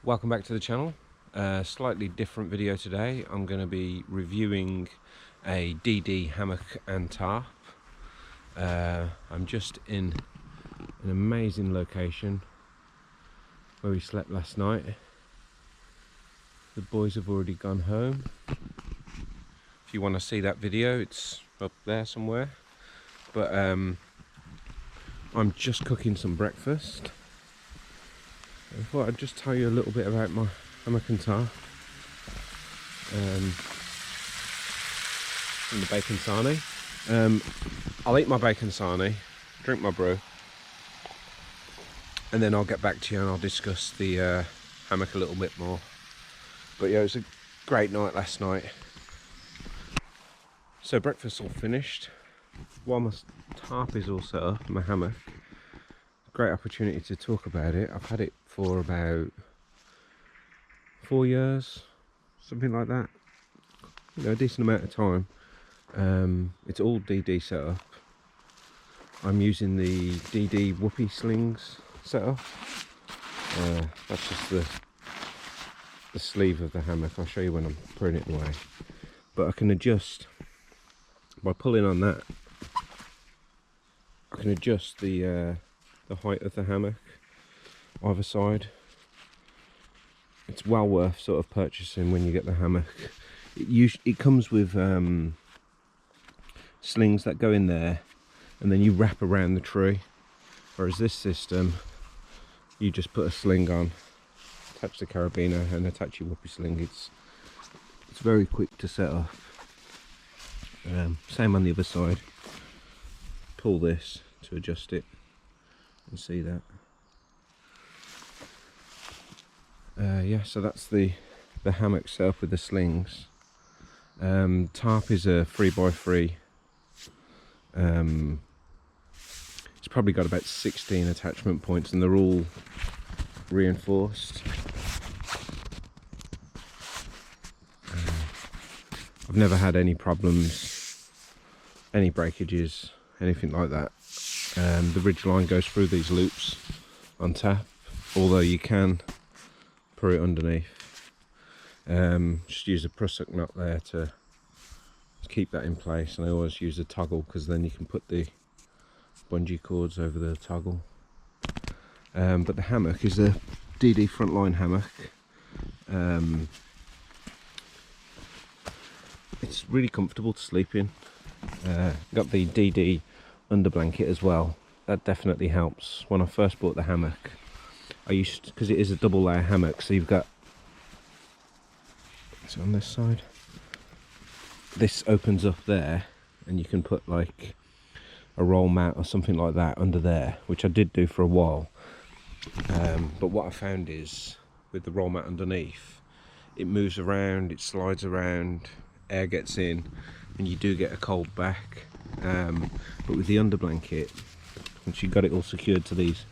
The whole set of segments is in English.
Welcome back to the channel. Slightly different video today. I'm going to be reviewing a DD hammock and tarp. I'm just in an amazing location where we slept last night. The boys have already gone home. If you want to see that video, it's up there somewhere. But I'm just cooking some breakfast. I thought I'd just tell you a little bit about my hammock and tarp. And the bacon sarnie. I'll eat my bacon sarnie, drink my brew, and then I'll get back to you and I'll discuss the hammock a little bit more. But yeah, it was a great night last night. So breakfast's all finished. While my tarp is all set up, my hammock, great opportunity to talk about it. I've had it for about 4 years, something like that. You know, a decent amount of time. It's all DD set up. I'm using the DD whoopee slings set up. That's just the sleeve of the hammock. I'll show you when I'm putting it away. But I can adjust by pulling on that. I can adjust the height of the hammock either side. It's well worth sort of purchasing when you get the hammock. It comes with slings that go in there and then you wrap around the tree, whereas this system you just put a sling on, attach the carabiner and attach your whoopee sling. It's very quick to set up. Same on the other side. Pull this to adjust it and see that. Yeah, so that's the hammock set up with the slings. Tarp is a 3x3. It's probably got about 16 attachment points and they're all reinforced. I've never had any problems, any breakages, anything like that. The ridge line goes through these loops on tap, although you can put it underneath. Just use a prusik knot there to keep that in place, and I always use a toggle because then you can put the bungee cords over the toggle. But the hammock is a DD Frontline hammock. It's really comfortable to sleep in. Got the DD under blanket as well. That definitely helps. When I first bought the hammock, I used to, because it is a double layer hammock, so you've got, so on this side, this opens up there and you can put like a roll mat or something like that under there, which I did do for a while. But what I found is with the roll mat underneath, it moves around, it slides around, air gets in and you do get a cold back. But with the under blanket, once you've got it all secured to these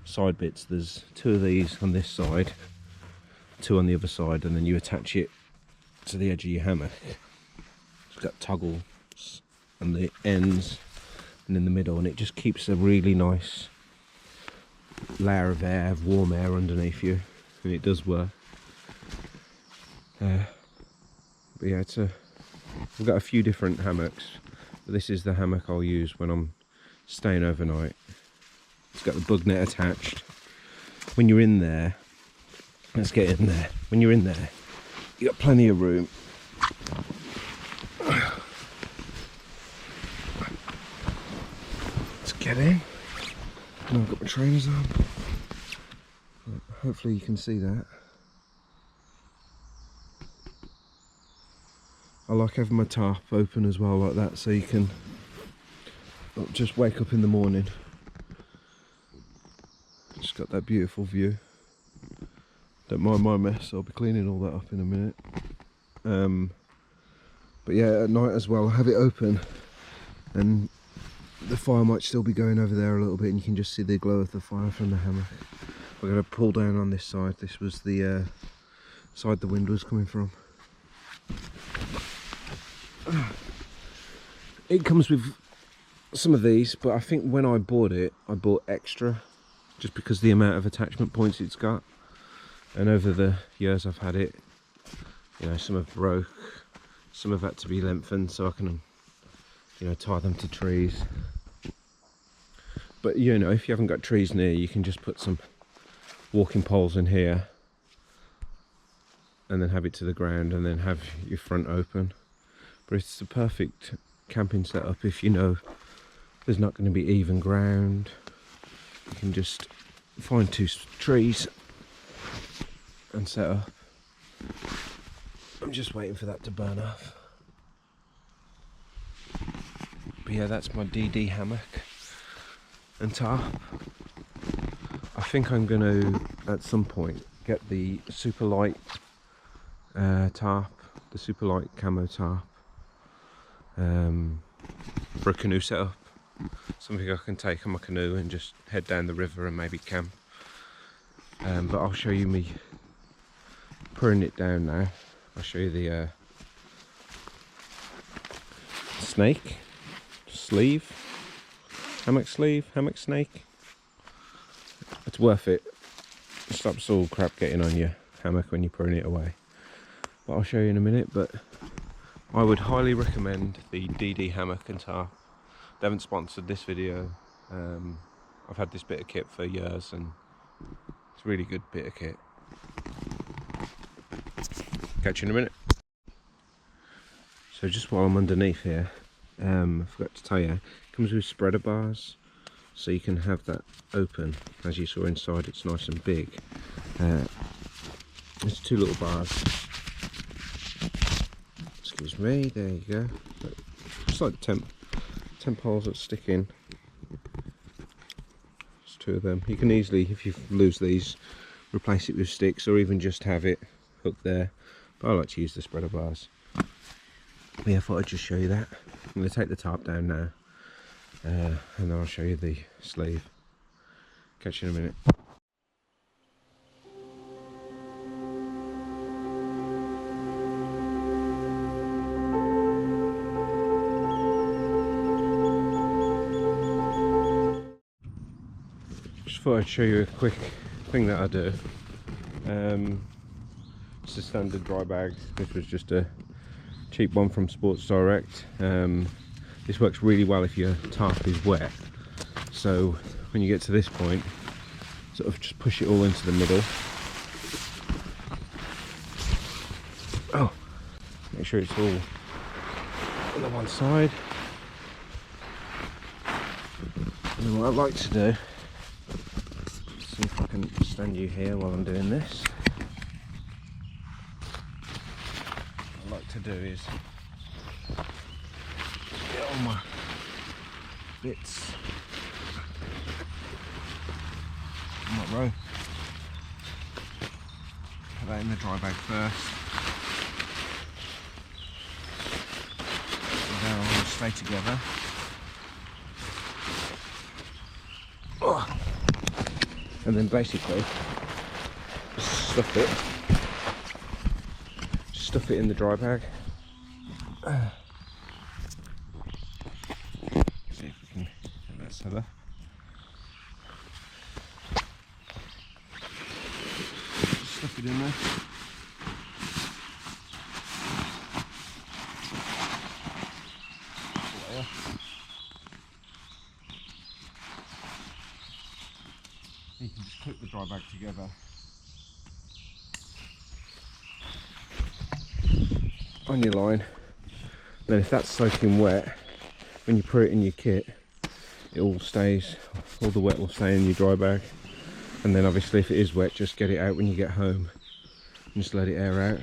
side bits, there's 2 of these on this side, 2 on the other side, and then you attach it to the edge of your hammock. It's got toggles on the ends and in the middle, and it just keeps a really nice layer of air, warm air underneath you, and it does work. But yeah, we've got a few different hammocks, but this is the hammock I'll use when I'm staying overnight. It's got the bug net attached. When you're in there, let's get in there. When you're in there, you got plenty of room. Let's get in. And I've got my trainers on. Hopefully you can see that. I like having my tarp open as well like that, so you can just wake up in the morning. Just got that beautiful view. Don't mind my mess, I'll be cleaning all that up in a minute. But yeah, at night as well, I have it open and the fire might still be going over there a little bit and you can just see the glow of the fire from the hammock. We're going to pull down on this side. This was the side the wind was coming from. It comes with some of these, but I think when I bought it, I bought extra just because the amount of attachment points it's got. And over the years I've had it, you know, some have broke, some have had to be lengthened so I can, you know, tie them to trees. But you know, if you haven't got trees near, you can just put some walking poles in here and then have it to the ground and then have your front open. But it's the perfect camping setup if you know there's not going to be even ground. You can just find two trees and set up. I'm just waiting for that to burn off. But yeah, that's my DD hammock and tarp. I think I'm going to at some point get the super light tarp, the super light camo tarp, for a canoe setup. Something I can take on my canoe and just head down the river and maybe camp. But I'll show you me putting it down now. I'll show you the snake, sleeve, hammock snake. It's worth it. It stops all crap getting on your hammock when you're putting it away. But I'll show you in a minute. But I would highly recommend the DD hammock and tarp. They haven't sponsored this video. I've had this bit of kit for years and it's a really good bit of kit. Catch you in a minute. So just while I'm underneath here, I forgot to tell you, it comes with spreader bars, so you can have that open. As you saw inside, it's nice and big. There's two little bars. Excuse me, there you go. It's like temp holes that stick in. There's two of them. You can easily, if you lose these, replace it with sticks or even just have it hooked there. But I like to use the spreader bars. But yeah, I thought I'd just show you that. I'm going to take the tarp down now, and then I'll show you the sleeve. Catch you in a minute. Just thought I'd show you a quick thing that I do. It's a standard dry bag. This was just a cheap one from Sports Direct. This works really well if your tarp is wet. So when you get to this point, sort of just push it all into the middle. Oh, make sure it's all on the one side. And then what I like to do, see if I can stand you here while I'm doing this. What I like to do is get all my bits on my row. Put that in the dry bag first. So they'll all stay together. And then basically just stuff it in the dry bag. See if we can get that set up. Just stuff it in there. You can just clip the dry bag together on your line. Then if that's soaking wet, when you put it in your kit, it all stays, all the wet will stay in your dry bag. And then obviously if it is wet, just get it out when you get home and just let it air out.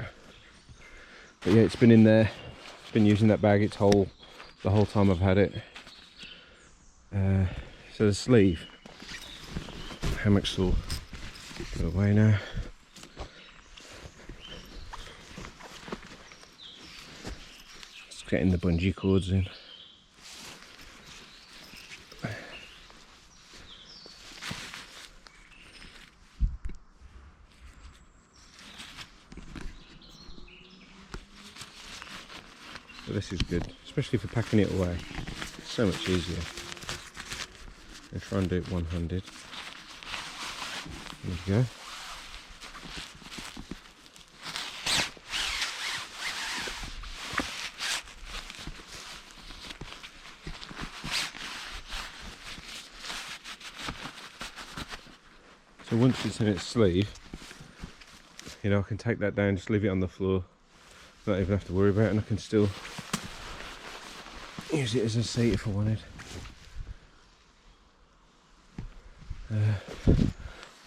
But yeah, it's been in there, it's been using that bag the whole time I've had it. So the sleeve, hammock's all put away now. Just getting the bungee cords in. So this is good, especially for packing it away. It's so much easier. I'll try and do it one-handed. There we go. So once it's in its sleeve, you know, I can take that down, just leave it on the floor, not even have to worry about it, and I can still use it as a seat if I wanted.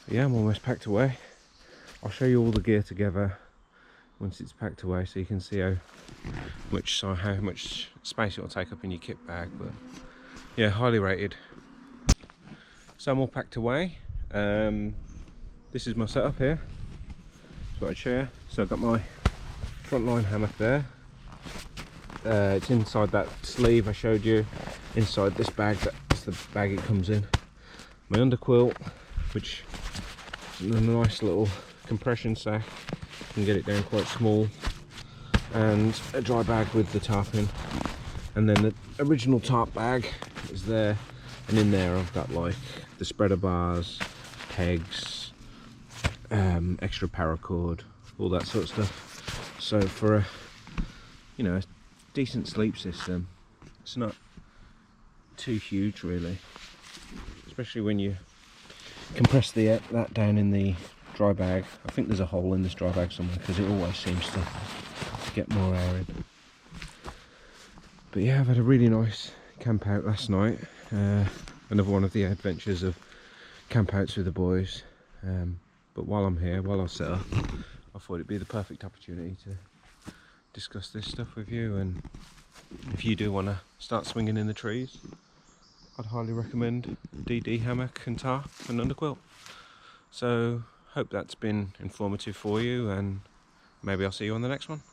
Yeah, I'm almost packed away. I'll show you all the gear together once it's packed away, so you can see how much space it will take up in your kit bag. But yeah, highly rated. So I'm all packed away. This is my setup here. That's what I'd share. So I've got my Frontline hammock there. It's inside that sleeve I showed you. Inside this bag, that's the bag it comes in. My underquilt, which is a nice little compression sack. You can get it down quite small. And a dry bag with the tarp in. And then the original tarp bag is there. And in there I've got like the spreader bars, pegs, extra paracord, all that sort of stuff. So for a, you know, a decent sleep system, it's not too huge really, especially when you compress that down in the dry bag. I think there's a hole in this dry bag somewhere because it always seems to get more air in. But yeah, I've had a really nice camp out last night. Another one of the adventures of camp outs with the boys. But while I'm here, while I set up, I thought it'd be the perfect opportunity to discuss this stuff with you. And if you do want to start swinging in the trees, I'd highly recommend DD hammock and tarp and underquilt. So hope that's been informative for you, and maybe I'll see you on the next one.